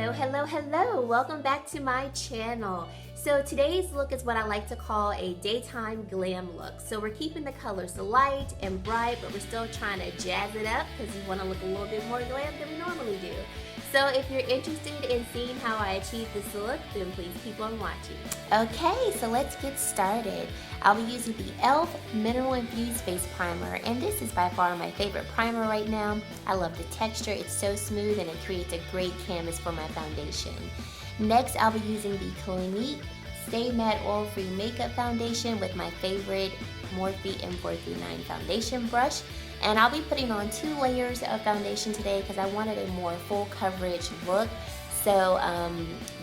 Hello. Welcome back to my channel. So today's look is what I like to call a daytime glam look. So we're keeping the colors light and bright, but we're still trying to jazz it up because we want to look a little bit more glam than we normally do. So if you're interested in seeing how I achieve this look, then please keep on watching. Okay, so let's get started. I'll be using the E.L.F. Mineral Infused Face Primer, and this is by far my favorite primer right now. I love the texture, it's so smooth and it creates a great canvas for my foundation. Next, I'll be using the Clinique Stay Matte Oil-Free Makeup Foundation with my favorite Morphe M439 foundation brush. And I'll be putting on 2 layers of foundation today because I wanted a more full coverage look. So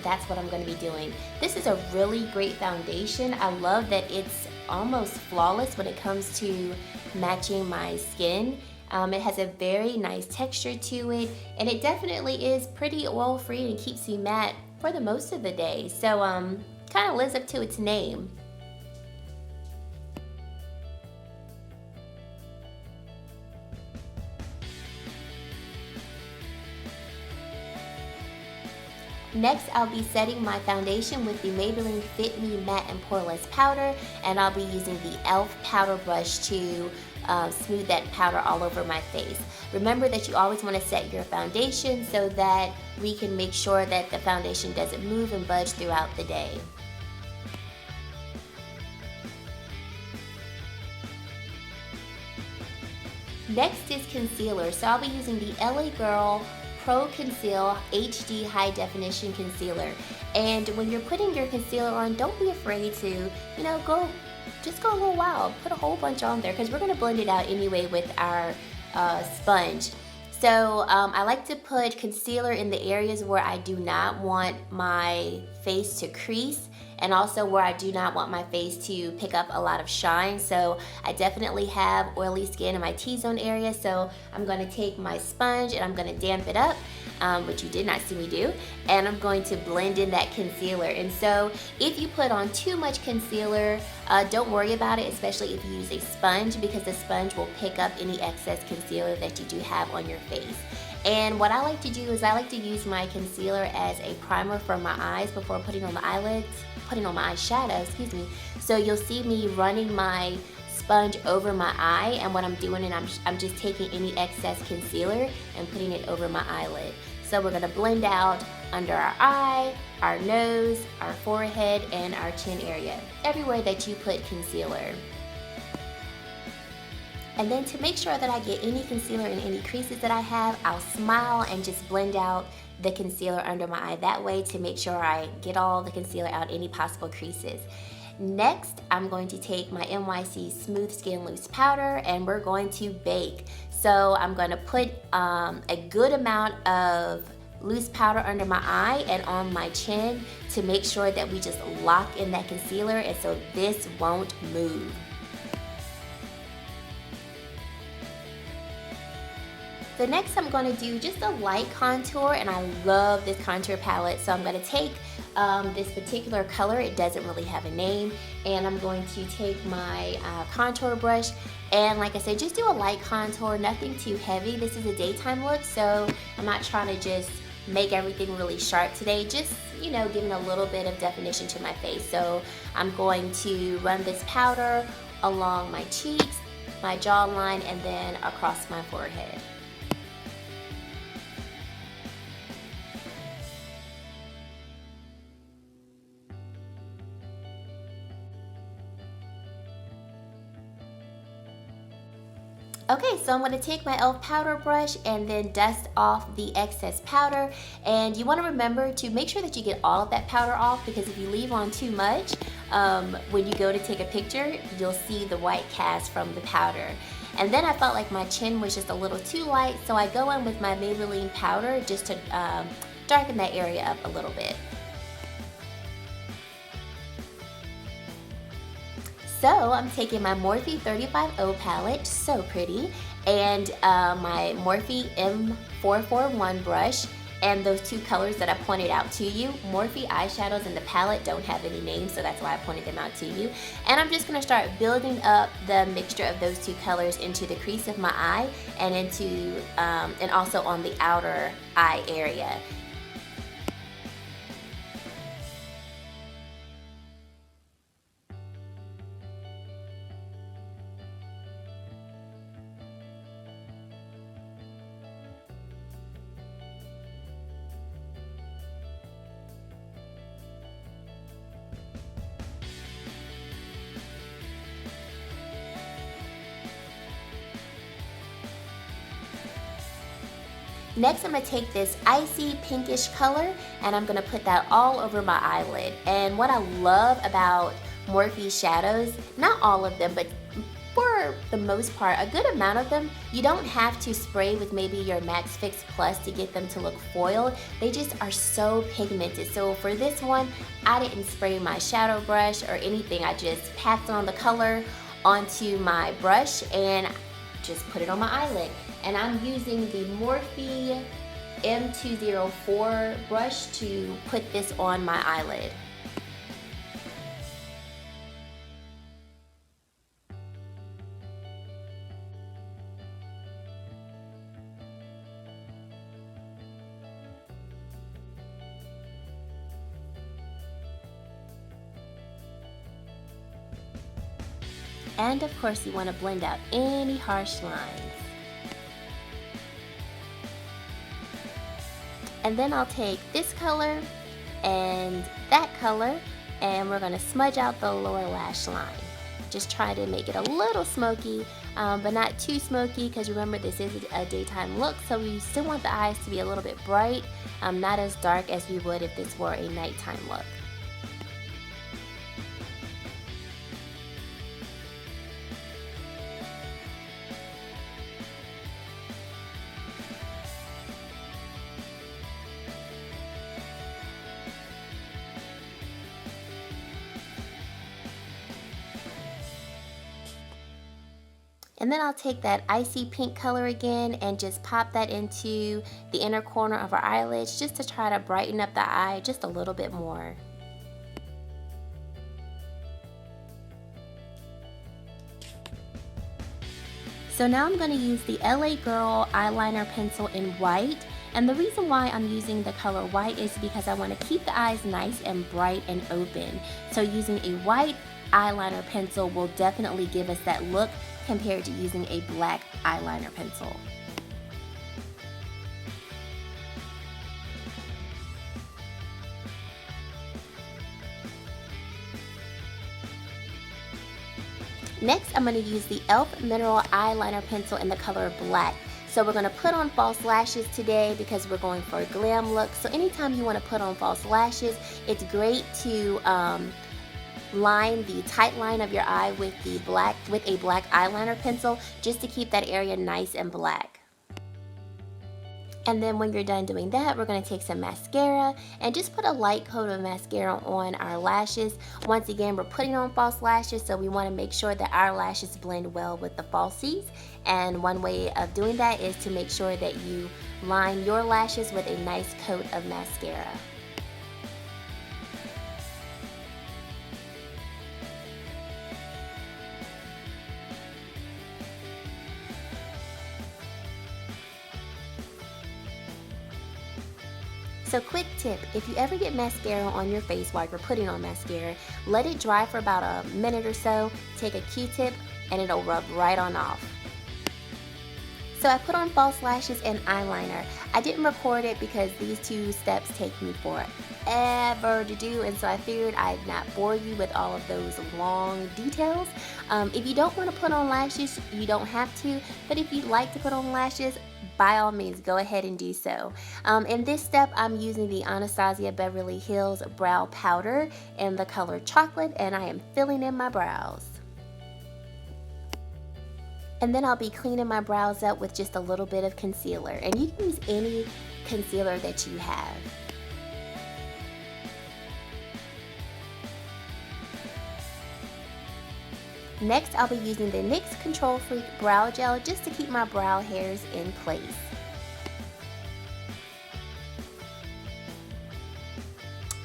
that's what I'm going to be doing. This is a really great foundation. I love that it's almost flawless when it comes to matching my skin. It has a very nice texture to it, and it definitely is pretty oil-free and keeps me matte for the most of the day. So kind of lives up to its name. Next, I'll be setting my foundation with the Maybelline Fit Me Matte and Poreless powder, and I'll be using the E.L.F. powder brush to smooth that powder all over my face. Remember that you always want to set your foundation so that we can make sure that the foundation doesn't move and budge throughout the day. Next is concealer, so I'll be using the LA Girl Pro Conceal HD High Definition Concealer. And when you're putting your concealer on, don't be afraid to, just go a little wild. Put a whole bunch on there because we're going to blend it out anyway with our sponge. So I like to put concealer in the areas where I do not want my face to crease, and also where I do not want my face to pick up a lot of shine. So I definitely have oily skin in my T-zone area, so I'm going to take my sponge and I'm going to damp it up, which you did not see me do, and I'm going to blend in that concealer. And so if you put on too much concealer, don't worry about it, especially if you use a sponge, because the sponge will pick up any excess concealer that you do have on your face. And what I like to do is I like to use my concealer as a primer for my eyes before putting on the my eyeshadow, excuse me. So you'll see me running my sponge over my eye, and what I'm doing is I'm just taking any excess concealer and putting it over my eyelid. So we're gonna blend out under our eye, our nose, our forehead, and our chin area, everywhere that you put concealer. And then to make sure that I get any concealer in any creases that I have, I'll smile and just blend out the concealer under my eye that way to make sure I get all the concealer out any possible creases. Next, I'm going to take my NYX Smooth Skin Loose Powder and we're going to bake. So I'm going to put a good amount of loose powder under my eye and on my chin to make sure that we just lock in that concealer and so this won't move. So next I'm going to do just a light contour, and I love this contour palette. So I'm going to take this particular color, it doesn't really have a name, and I'm going to take my contour brush and, like I said, just do a light contour, nothing too heavy. This is a daytime look, so I'm not trying to just make everything really sharp today, just giving a little bit of definition to my face. So I'm going to run this powder along my cheeks, my jawline, and then across my forehead. Okay, so I'm going to take my E.L.F. powder brush and then dust off the excess powder. And you want to remember to make sure that you get all of that powder off, because if you leave on too much, when you go to take a picture, you'll see the white cast from the powder. And then I felt like my chin was just a little too light, so I go in with my Maybelline powder just to darken that area up a little bit. So I'm taking my Morphe 35O palette, so pretty, and my Morphe M441 brush, and those 2 colors that I pointed out to you. Morphe eyeshadows in the palette don't have any names, so that's why I pointed them out to you. And I'm just going to start building up the mixture of those 2 colors into the crease of my eye and into and also on the outer eye area. Next, I'm going to take this icy pinkish color and I'm going to put that all over my eyelid. And what I love about Morphe shadows, not all of them, but for the most part, a good amount of them, you don't have to spray with maybe your Max Fix Plus to get them to look foiled. They just are so pigmented. So for this one, I didn't spray my shadow brush or anything. I just packed on the color onto my brush and just put it on my eyelid. And I'm using the Morphe M204 brush to put this on my eyelid. And of course you want to blend out any harsh lines. And then I'll take this color and that color and we're going to smudge out the lower lash line. Just try to make it a little smoky, but not too smoky, because remember this is a daytime look, so we still want the eyes to be a little bit bright, not as dark as we would if this were a nighttime look. And then I'll take that icy pink color again and just pop that into the inner corner of our eyelids just to try to brighten up the eye just a little bit more. So now I'm going to use the LA Girl eyeliner pencil in white. And the reason why I'm using the color white is because I want to keep the eyes nice and bright and open. So using a white eyeliner pencil will definitely give us that look compared to using a black eyeliner pencil. Next, I'm going to use the E.L.F. Mineral Eyeliner Pencil in the color black. So we're going to put on false lashes today because we're going for a glam look. So anytime you want to put on false lashes, it's great to line the tight line of your eye with a black eyeliner pencil just to keep that area nice and black. And then when you're done doing that, we're going to take some mascara and just put a light coat of mascara on our lashes. Once again, we're putting on false lashes, so we want to make sure that our lashes blend well with the falsies. And one way of doing that is to make sure that you line your lashes with a nice coat of mascara. So quick tip, if you ever get mascara on your face while you're putting on mascara, let it dry for about a minute or so, take a Q-tip, and it'll rub right on off. So I put on false lashes and eyeliner. I didn't record it because these two steps take me forever to do, and so I figured I'd not bore you with all of those long details. If you don't want to put on lashes, you don't have to, but if you'd like to put on lashes, by all means, go ahead and do so. In this step, I'm using the Anastasia Beverly Hills Brow Powder in the color Chocolate, and I am filling in my brows. And then I'll be cleaning my brows up with just a little bit of concealer. And you can use any concealer that you have. Next, I'll be using the NYX Control Freak Brow Gel just to keep my brow hairs in place.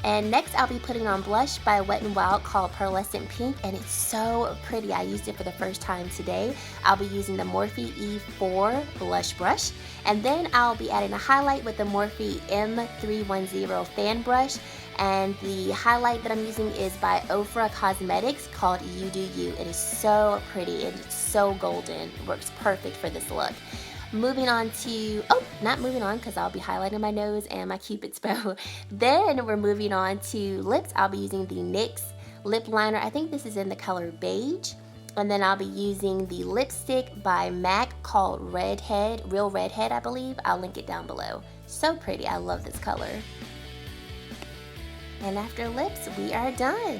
And next, I'll be putting on blush by Wet n Wild called Pearlescent Pink, and it's so pretty. I used it for the first time today. I'll be using the Morphe E4 blush brush, and then I'll be adding a highlight with the Morphe M310 fan brush. And the highlight that I'm using is by Ofracosmetics called You Do You. It is so pretty and it's so golden. It works perfect for this look. Moving on to, not moving on because I'll be highlighting my nose and my Cupid's bow. Then we're moving on to lips. I'll be using the NYX Lipliner. I think this is in the color Beige. And then I'll be using the lipstick by MAC called Redhead, Real Redhead, I believe. I'll link it down below. So pretty, I love this color. And after lips, we are done.